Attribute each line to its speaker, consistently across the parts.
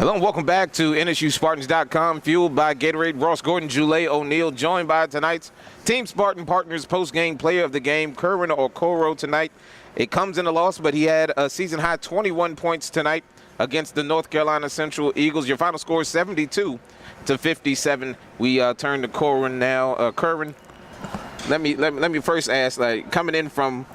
Speaker 1: Hello and welcome back to NSUSpartans.com, fueled by Gatorade. Ross Gordon, Jule O'Neal, joined by tonight's Team Spartan Partners post-game player of the game, Kerwin Okoro tonight. It comes in a loss, but he had a season-high 21 points tonight against the North Carolina Central Eagles. Your final score is 72-57. We turn to Kerwin now. Kerwin, let me first ask, like, coming in from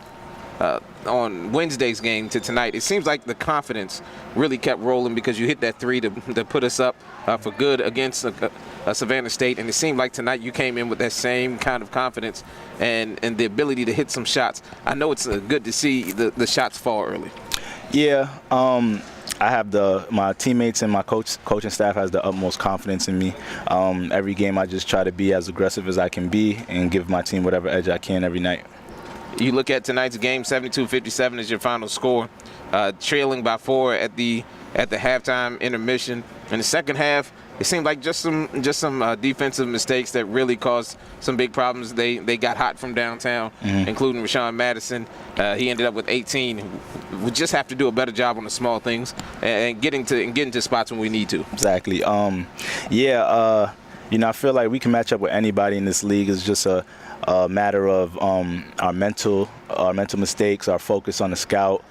Speaker 1: on Wednesday's game to tonight, it seems like the confidence really kept rolling because you hit that three to put us up for good against Savannah State, and it seemed like tonight you came in with that same kind of confidence and the ability to hit some shots. I know it's good to see the shots fall early. Yeah,
Speaker 2: I have my teammates and my coaching staff has the utmost confidence in me. Every game I just try to be as aggressive as I can be and give my team whatever edge I can every night.
Speaker 1: You look at tonight's game, 72-57 is your final score, trailing by 4 at the halftime intermission. In the second half, it seemed like just some defensive mistakes that really caused some big problems. They got hot from downtown, including Rashawn Madison. He ended up with 18. We just have to do a better job on the small things and getting to spots when we need to.
Speaker 2: Exactly. I feel like we can match up with anybody in this league. It's just a matter of our mental mistakes, our focus on the scout.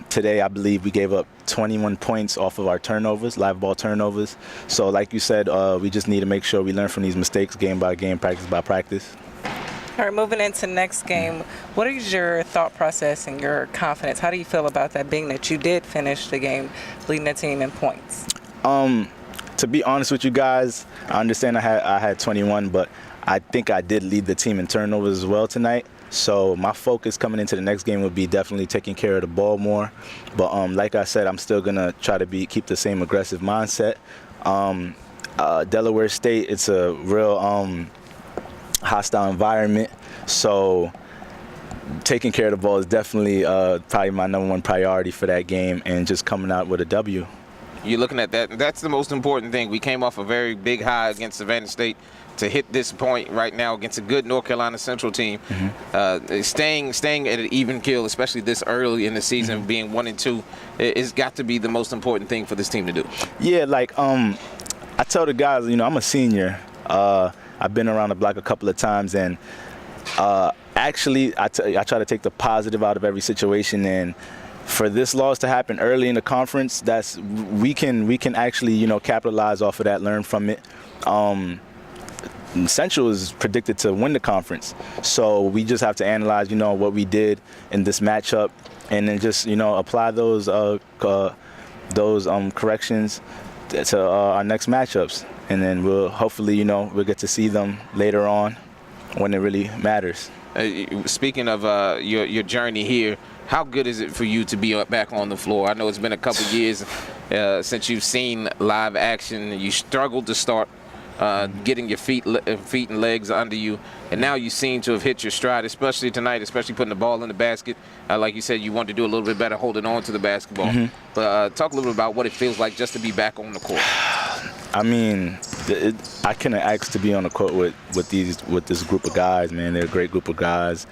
Speaker 2: Today, I believe we gave up 21 points off of our turnovers, live ball turnovers. So like you said, we just need to make sure we learn from these mistakes game by game, practice by practice.
Speaker 3: All right, moving into next game, what is your thought process and your confidence? How do you feel about that, being that you did finish the game leading the team in points?
Speaker 2: To be honest with you guys, I understand I had 21, but I think I did lead the team in turnovers as well tonight. So my focus coming into the next game would be definitely taking care of the ball more. But like I said, I'm still gonna try to keep the same aggressive mindset. Delaware State, it's a real hostile environment. So taking care of the ball is definitely probably my #1 priority for that game, and just coming out with a W.
Speaker 1: You're looking at that. That's the most important thing. We came off a very big high against Savannah State. To hit this point right now against a good North Carolina Central team, staying at an even keel, especially this early in the season, being 1-2, it's got to be the most important thing for this team to do.
Speaker 2: Yeah, like I tell the guys, I'm a senior. I've been around the block a couple of times, and actually I try to take the positive out of every situation. And for this loss to happen early in the conference, we can actually capitalize off of that, learn from it. Central is predicted to win the conference, so we just have to analyze, what we did in this matchup, and then just, apply those corrections to our next matchups, and then we'll hopefully, we'll get to see them later on when it really matters.
Speaker 1: Speaking of your journey here, how good is it for you to be back on the floor? I know it's been a couple years since you've seen live action. You struggled to start getting your feet and legs under you, and now you seem to have hit your stride, especially tonight, especially putting the ball in the basket. Like you said, you want to do a little bit better holding on to the basketball. But talk a little bit about what it feels like just to be back on the court.
Speaker 2: I mean, I couldn't ask to be on the court with this group of guys, man. They're a great group of guys,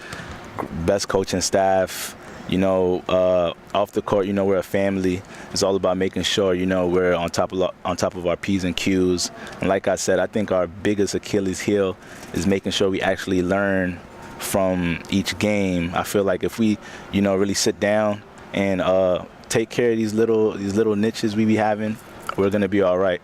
Speaker 2: best coaching staff. Off the court, we're a family. It's all about making sure, we're on top of our P's and Q's. And like I said, I think our biggest Achilles heel is making sure we actually learn from each game. I feel like if we, really sit down and take care of these little niches we be having, we're gonna be all right.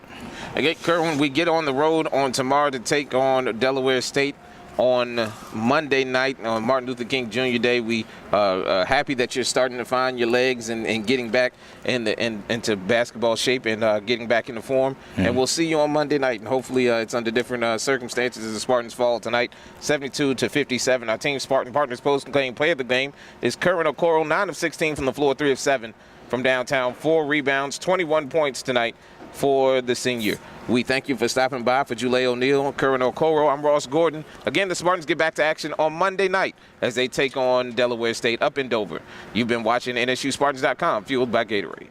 Speaker 1: Okay, Kerwin, we get on the road on tomorrow to take on Delaware State. On Monday night, on Martin Luther King Jr. Day, we are happy that you're starting to find your legs and getting back into basketball shape and getting back into form. And we'll see you on Monday night, and hopefully it's under different circumstances as the Spartans fall tonight, 72-57. Our Team Spartan Partners post-game player of the game is Kerwin Okoro, 9 of 16 from the floor, 3 of 7 from downtown, 4 rebounds, 21 points tonight for the senior. We thank you for stopping by. For Jule O'Neal, Kerwin Okoro, I'm Ross Gordon. Again, the Spartans get back to action on Monday night as they take on Delaware State up in Dover. You've been watching NSUSpartans.com, fueled by Gatorade.